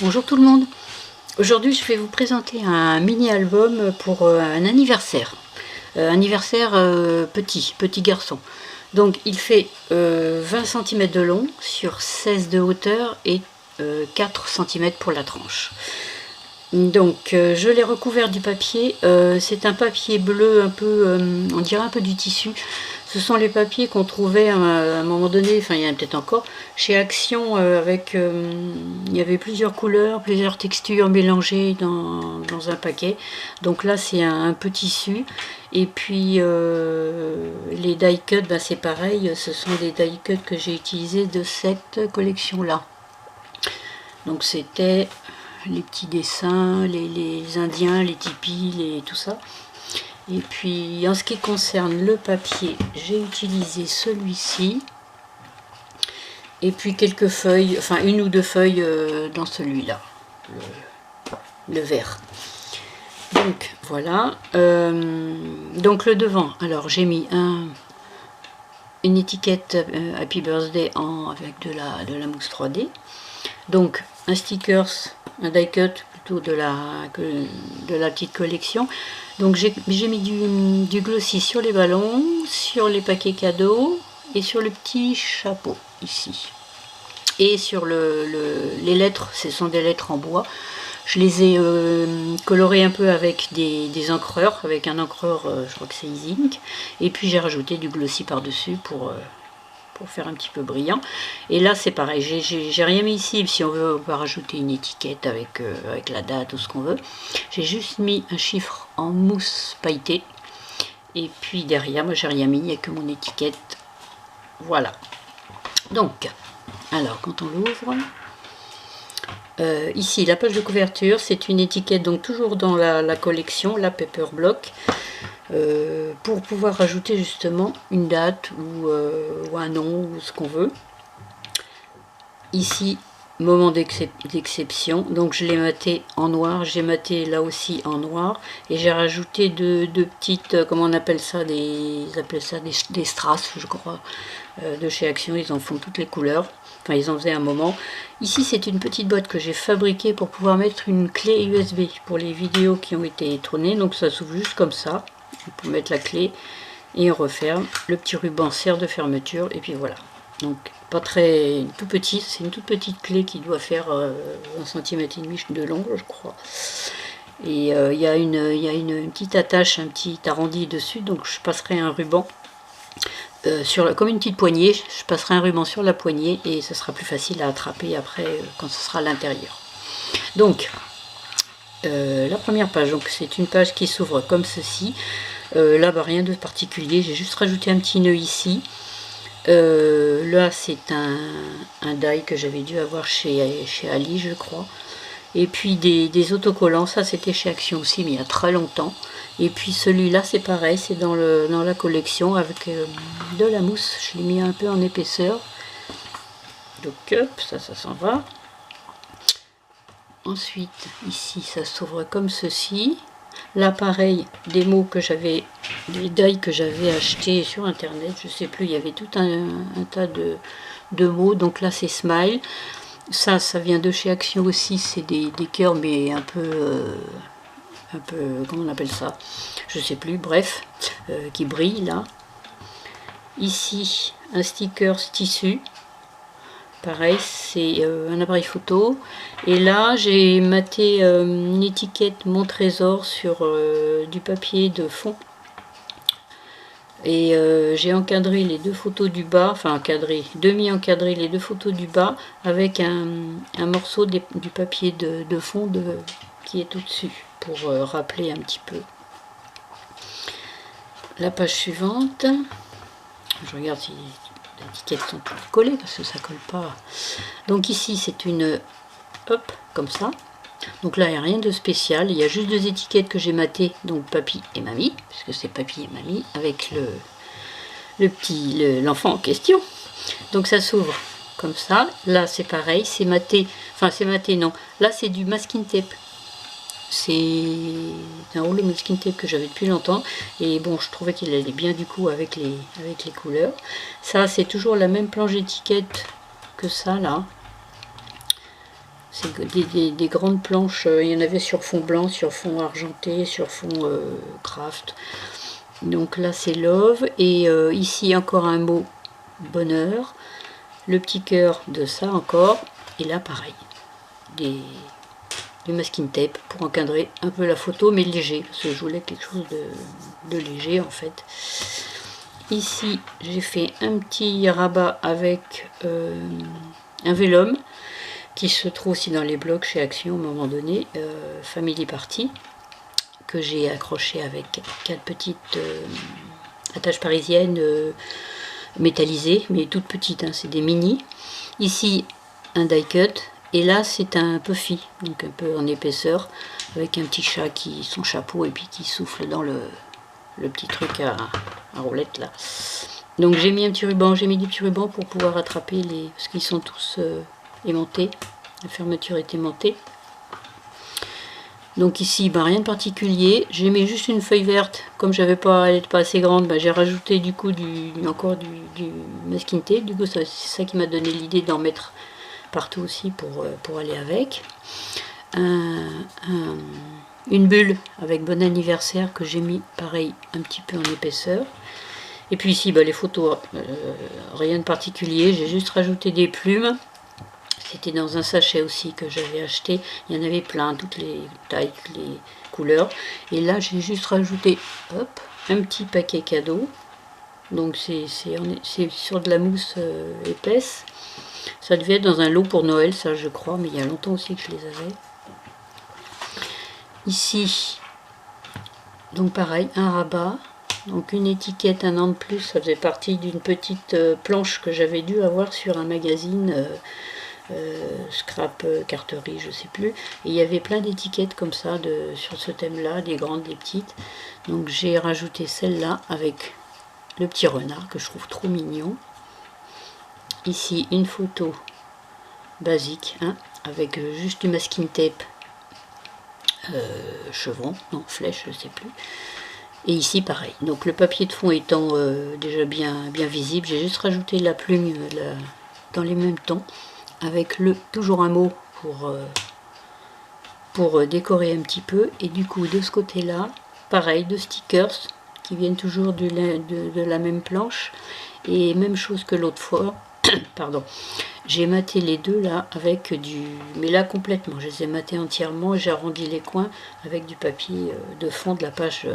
Bonjour tout le monde. Aujourd'hui je vais vous présenter un mini-album pour un anniversaire. Petit garçon. Donc il fait 20 cm de long sur 16 de hauteur et 4 cm pour la tranche. Donc je l'ai recouvert du papier, c'est un papier bleu un peu, on dirait un peu du tissu. Ce sont les papiers qu'on trouvait à un moment donné, enfin il y en a peut-être encore, chez Action il y avait plusieurs couleurs, plusieurs textures mélangées dans un paquet. Donc là c'est un peu tissu. Et puis les die cuts, c'est pareil, ce sont des die cuts que j'ai utilisés de cette collection là. Donc c'était les petits dessins, les Indiens, les tipis, tout ça. Et puis en ce qui concerne le papier, j'ai utilisé celui-ci. Et puis quelques feuilles, enfin une ou deux feuilles dans celui-là, le vert. Donc voilà. Donc le devant, alors j'ai mis une étiquette Happy Birthday avec de la mousse 3D. Donc un stickers, un die cut plutôt de la petite collection. Donc j'ai mis du glossy sur les ballons, sur les paquets cadeaux et sur le petit chapeau ici. Et sur les lettres, ce sont des lettres en bois. Je les ai colorées un peu avec des encreurs, avec un encreur, je crois que c'est Easy Ink. Et puis j'ai rajouté du glossy par-dessus pour faire un petit peu brillant. Et là c'est pareil, j'ai rien mis ici. Si on veut, on peut rajouter une étiquette avec la date ou ce qu'on veut. J'ai juste mis un chiffre en mousse pailletée. Et puis derrière, moi j'ai rien mis, il n'y a que mon étiquette. Voilà. Donc, alors quand on l'ouvre, ici la page de couverture, c'est une étiquette donc toujours dans la collection, la Paper Block. Pour pouvoir rajouter justement une date ou un nom ou ce qu'on veut. Ici, moment d'exception, donc je l'ai maté en noir, j'ai maté là aussi en noir et j'ai rajouté deux petites, comment on appelle ça, ils appellent ça des strass, je crois, de chez Action. Ils en font toutes les couleurs, enfin ils en faisaient un moment. Ici c'est une petite boîte que j'ai fabriquée pour pouvoir mettre une clé USB pour les vidéos qui ont été tournées, donc ça s'ouvre juste comme ça. Pour mettre la clé et on referme. Le petit ruban sert de fermeture et puis voilà. Donc pas très tout petit, c'est une toute petite clé qui doit faire 1,5 cm de long, je crois. Et il y a une petite attache, un petit arrondi dessus, donc je passerai un ruban comme une petite poignée. Je passerai un ruban sur la poignée et ce sera plus facile à attraper après quand ce sera à l'intérieur. Donc la première page, donc c'est une page qui s'ouvre comme ceci. Là rien de particulier, j'ai juste rajouté un petit nœud ici. Là c'est un die que j'avais dû avoir chez Ali, je crois. Et puis des autocollants, ça c'était chez Action aussi, mais il y a très longtemps. Et puis celui-là c'est pareil, c'est dans la collection avec de la mousse. Je l'ai mis un peu en épaisseur. Donc hop, ça s'en va. Ensuite, ici, ça s'ouvre comme ceci. Là, pareil, des mots que j'avais, des die que j'avais acheté sur internet, je sais plus, il y avait tout un tas de mots. Donc là, c'est smile. Ça vient de chez Action aussi, c'est des cœurs, mais un peu, comment on appelle ça? Je sais plus, bref, qui brille là. Ici, un sticker tissu. Pareil, c'est un appareil photo. Et là, j'ai maté une étiquette Mon Trésor sur du papier de fond. Et j'ai encadré les deux photos du bas, enfin encadré, demi-encadré les deux photos du bas avec un morceau du papier de fond qui est au-dessus pour rappeler un petit peu. La page suivante, je regarde si les étiquettes sont toutes collées parce que ça colle pas. Donc ici c'est une hop comme ça. Donc là il n'y a rien de spécial, il y a juste deux étiquettes que j'ai matées, donc papy et mamie, puisque c'est papy et mamie avec l'enfant en question. Donc ça s'ouvre comme ça. Là c'est pareil, c'est maté, enfin c'est maté non, là c'est du masking tape. C'est un rouleau masking tape que j'avais depuis longtemps et bon je trouvais qu'il allait bien du coup avec les couleurs. Ça c'est toujours la même planche d'étiquette que ça là. C'est des grandes planches, il y en avait sur fond blanc, sur fond argenté, sur fond craft. Donc là c'est love, et ici encore un mot bonheur, le petit cœur de ça encore, et là pareil, du masking tape pour encadrer un peu la photo, mais léger, parce que je voulais quelque chose de léger en fait. Ici j'ai fait un petit rabat avec un vélum, qui se trouve aussi dans les blocs chez Action à un moment donné, Family Party, que j'ai accroché avec 4 petites attaches parisiennes métallisées, mais toutes petites, hein, c'est des mini. Ici un die cut, et là c'est un puffy, donc un peu en épaisseur, avec un petit chat qui son chapeau et puis qui souffle dans le petit truc à roulette là. Donc j'ai mis un petit ruban, j'ai mis des petits rubans pour pouvoir attraper les, parce qu'ils sont tous aimantés, la fermeture est aimantée. Donc ici rien de particulier, j'ai mis juste une feuille verte, comme j'avais pas, elle n'était pas assez grande, j'ai rajouté du coup encore du masking tape. Du coup c'est ça qui m'a donné l'idée d'en mettre partout aussi pour aller avec. Une bulle avec bon anniversaire que j'ai mis pareil un petit peu en épaisseur. Et puis ici les photos, rien de particulier, j'ai juste rajouté des plumes. C'était dans un sachet aussi que j'avais acheté. Il y en avait plein, toutes les tailles, toutes les couleurs. Et là, j'ai juste rajouté hop, un petit paquet cadeau. Donc c'est sur de la mousse épaisse. Ça devait être dans un lot pour Noël, ça je crois, mais il y a longtemps aussi que je les avais. Ici, donc pareil, un rabat. Donc une étiquette, un an de plus, ça faisait partie d'une petite planche que j'avais dû avoir sur un magazine scrap carterie, je sais plus, et il y avait plein d'étiquettes comme ça sur ce thème là, des grandes, des petites. Donc j'ai rajouté celle-là avec le petit renard que je trouve trop mignon. Ici une photo basique, hein, avec juste du masking tape chevron, non flèche, je sais plus. Et ici pareil, donc le papier de fond étant déjà bien visible, j'ai juste rajouté la plume dans les mêmes tons, avec toujours un mot pour décorer un petit peu. Et du coup de ce côté là pareil, deux stickers qui viennent toujours de la même planche, et même chose que l'autre fois. Pardon, j'ai maté les deux là avec mais là complètement, je les ai matés entièrement, j'ai arrondi les coins avec du papier de fond de la page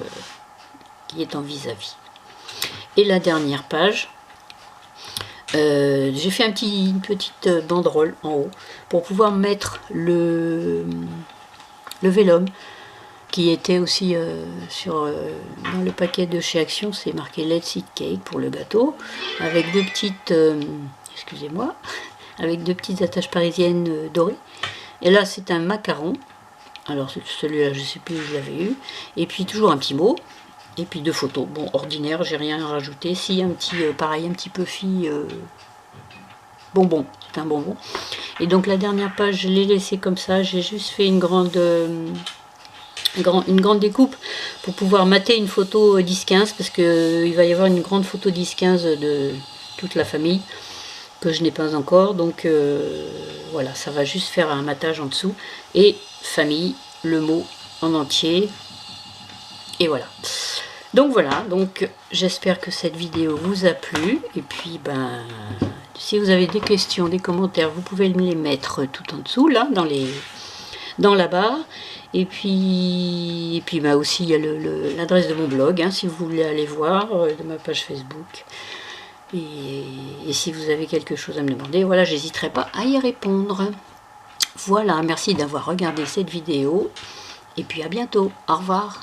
qui est en vis-à-vis. Et la dernière page, j'ai fait une petite banderole en haut pour pouvoir mettre le vélum qui était aussi dans le paquet de chez Action. C'est marqué Let's Eat Cake pour le gâteau, avec deux petites excusez-moi, avec deux petites attaches parisiennes dorées. Et là c'est un macaron, alors celui-là je sais plus où je l'avais eu, et puis toujours un petit mot. Et puis deux photos, bon ordinaire, j'ai rien à rajouter. Si un petit, pareil, un petit puffy bonbon, c'est un bonbon. Et donc la dernière page, je l'ai laissée comme ça, j'ai juste fait une grande découpe pour pouvoir mater une photo 10-15, parce qu'il va y avoir une grande photo 10-15 de toute la famille, que je n'ai pas encore. Donc voilà, ça va juste faire un matage en dessous. Et famille, le mot en entier. Et voilà. Donc voilà, donc j'espère que cette vidéo vous a plu. Et puis si vous avez des questions, des commentaires, vous pouvez me les mettre tout en dessous, là, dans la barre. Et puis aussi il y a l'adresse de mon blog, hein, si vous voulez aller voir, de ma page Facebook. Et si vous avez quelque chose à me demander, voilà, j'hésiterai pas à y répondre. Voilà, merci d'avoir regardé cette vidéo. Et puis à bientôt. Au revoir.